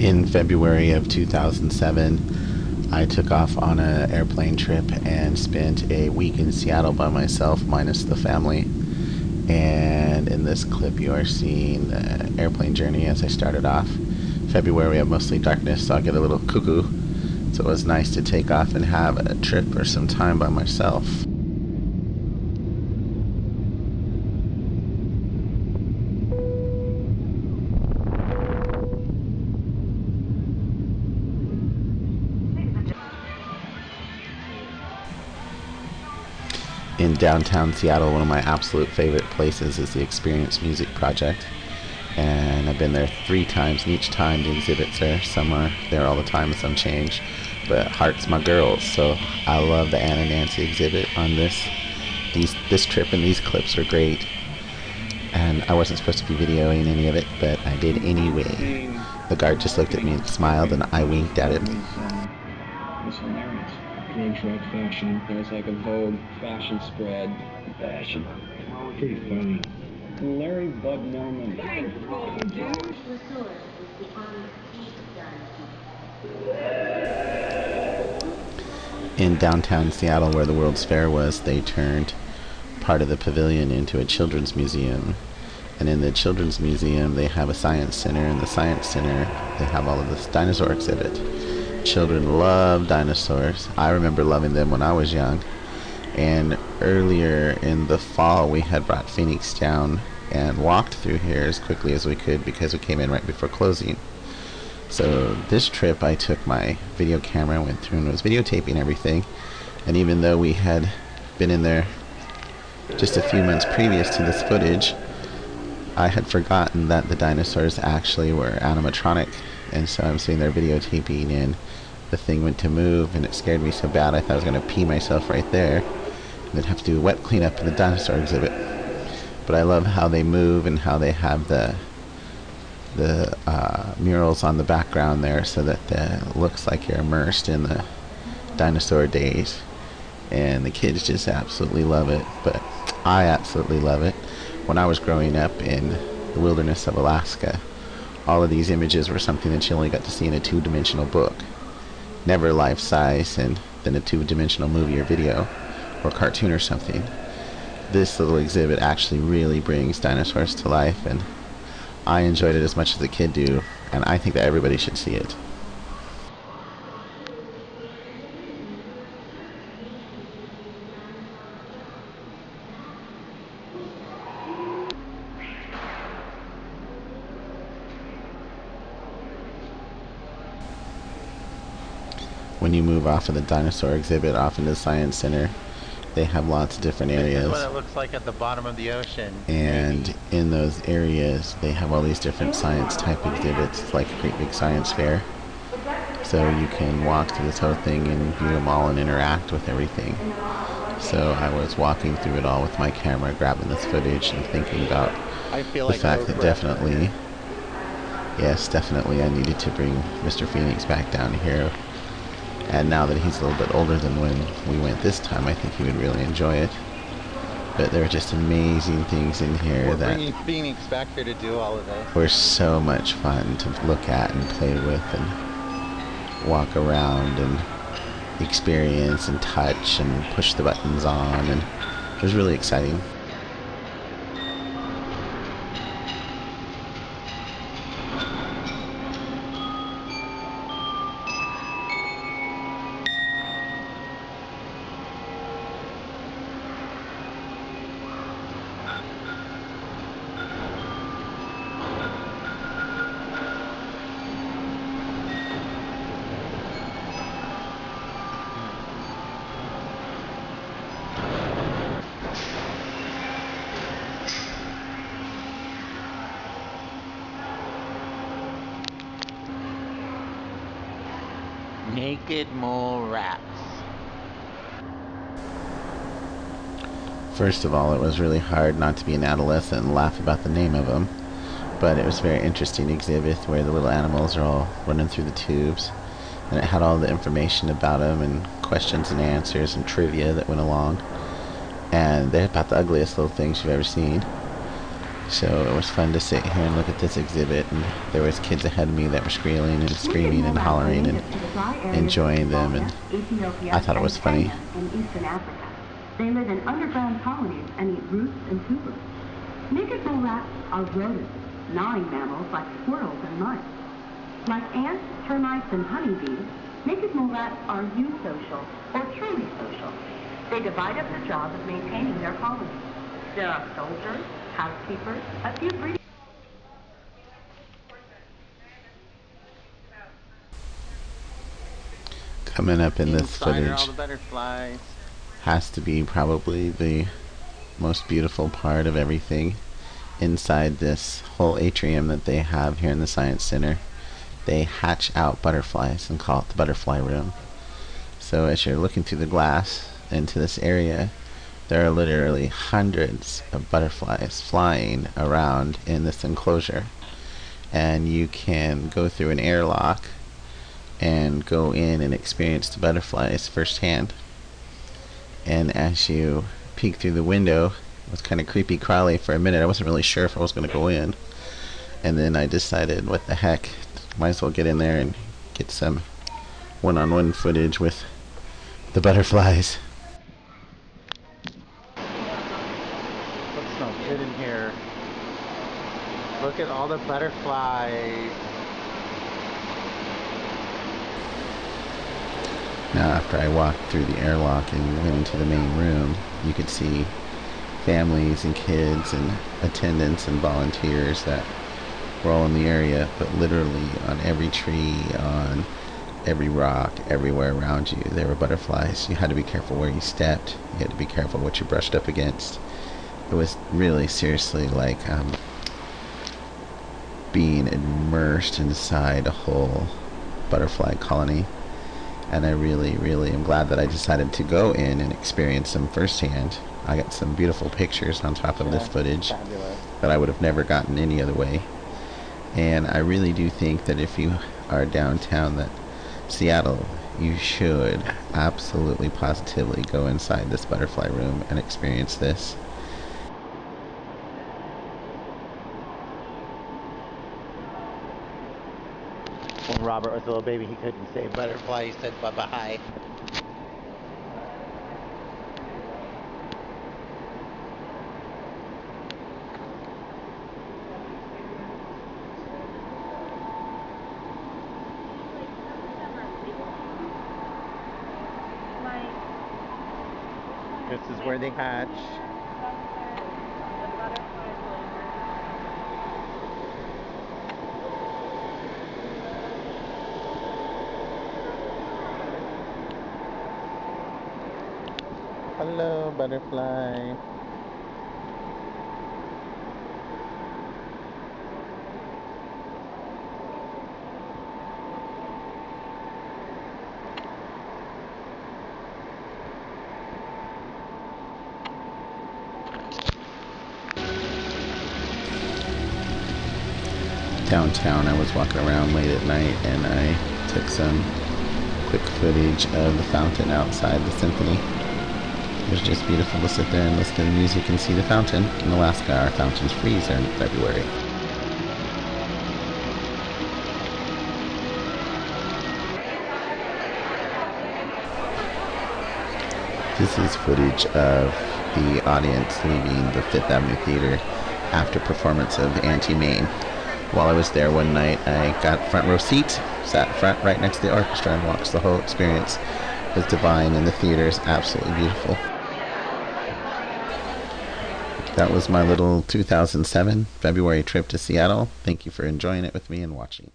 In February of 2007, I took off on an airplane trip and spent a week in Seattle by myself, minus the family. And in this clip, you are seeing the airplane journey as I started off. February, of mostly darkness, so I get a little cuckoo. So it was nice to take off and have a trip or some time by myself. In downtown Seattle, one of my absolute favorite places is the Experience Music Project. And I've been there 3 times, and each time the exhibits are, some are there all the time and some change. But Heart's my girls, so I love the Anna Nancy exhibit on this. This trip and these clips are great. And I wasn't supposed to be videoing any of it, but I did anyway. The guard just looked at me and smiled, and I winked at him. Contract fashion. There's like a Vogue fashion spread. Fashion. Pretty funny. Larry Bud Norman. In downtown Seattle, where the World's Fair was, they turned part of the pavilion into a children's museum. And in the children's museum, they have a science center. In the science center, they have all of this dinosaur exhibit. Children love dinosaurs. I remember loving them when I was young. And earlier in the fall, we had brought Phoenix down and walked through here as quickly as we could because we came in right before closing. So this trip, I took my video camera, went through and was videotaping everything. And even though we had been in there just a few months previous to this footage, I had forgotten that the dinosaurs actually were animatronic. And so I'm sitting there videotaping, and the thing went to move, and it scared me so bad I thought I was going to pee myself right there, and then have to do a wet cleanup in the dinosaur exhibit. But I love how they move and how they have the murals on the background there, so that it looks like you're immersed in the dinosaur days. And the kids just absolutely love it, but I absolutely love it. When I was growing up in the wilderness of Alaska, all of these images were something that you only got to see in a 2-dimensional book. Never life-size, and then a 2-dimensional movie or video or cartoon or something. This little exhibit actually really brings dinosaurs to life, and I enjoyed it as much as the kid do, and I think that everybody should see it. When you move off of the dinosaur exhibit off into the science center, they have lots of different areas. This is what it looks like at the bottom of the ocean. And in those areas, they have all these different science type exhibits. It's like a great big science fair. So you can walk through this whole thing and view them all and interact with everything. So I was walking through it all with my camera, grabbing this footage and thinking about the fact that definitely I needed to bring Mr. Phoenix back down here. And now that he's a little bit older than when we went this time, I think he would really enjoy it. But there are just amazing things in here. We're bringing Phoenix back here to do all of this. Were so much fun to look at and play with and walk around and experience and touch and push the buttons on, and it was really exciting. Naked Molerats. First of all, it was really hard not to be an adolescent and laugh about the name of them. But it was a very interesting exhibit where the little animals are all running through the tubes. And it had all the information about them and questions and answers and trivia that went along. And they're about the ugliest little things you've ever seen. So it was fun to sit here and look at this exhibit, and there was kids ahead of me that were squealing and screaming and hollering and enjoying them, and I thought it was funny. They live in underground colonies and eat roots and tubers. Naked molerats are rodents, gnawing mammals like squirrels and mice. Like ants, termites, and honeybees, naked molerats are eusocial or truly social. They divide up the job of maintaining their colony. There are soldiers, housekeepers, a few breeding. Coming up in this Inside are all footage the butterflies. has to be probably the most beautiful part of everything. Inside this whole atrium that they have here in the Science Center, they hatch out butterflies and call it the butterfly room. So as you're looking through the glass into this area, there are literally hundreds of butterflies flying around in this enclosure, and you can go through an airlock and go in and experience the butterflies firsthand. And as you peek through the window, it was kind of creepy crawly for a minute. I wasn't really sure if I was going to go in, and then I decided, what the heck, might as well get in there and get some one-on-one footage with the butterflies. Looks so good in here. Look at all the butterflies. Now, after I walked through the airlock and went into the main room, you could see families and kids and attendants and volunteers that were all in the area, but literally on every tree, on every rock, everywhere around you, there were butterflies. You had to be careful where you stepped. You had to be careful what you brushed up against. It was really seriously like being immersed inside a whole butterfly colony. And I really, really am glad that I decided to go in and experience them firsthand. I got some beautiful pictures on top of this footage Fabulous. that I would have never gotten any other way. And I really do think that if you are downtown Seattle, you should absolutely positively go inside this butterfly room and experience this. When Robert was a little baby, he couldn't say butterfly. He said bye-bye. This is where they hatch. Hello, butterfly. Downtown, I was walking around late at night and I took some quick footage of the fountain outside the symphony. It was just beautiful to sit there and listen to the music and see the fountain. In Alaska, our fountains freeze in February. This is footage of the audience leaving the Fifth Avenue Theater after performance of Anti-Main. While I was there one night, I got front row seat, sat front right next to the orchestra and watched the whole experience. It was divine, and the theater is absolutely beautiful. That was my little 2007 February trip to Seattle. Thank you for enjoying it with me and watching.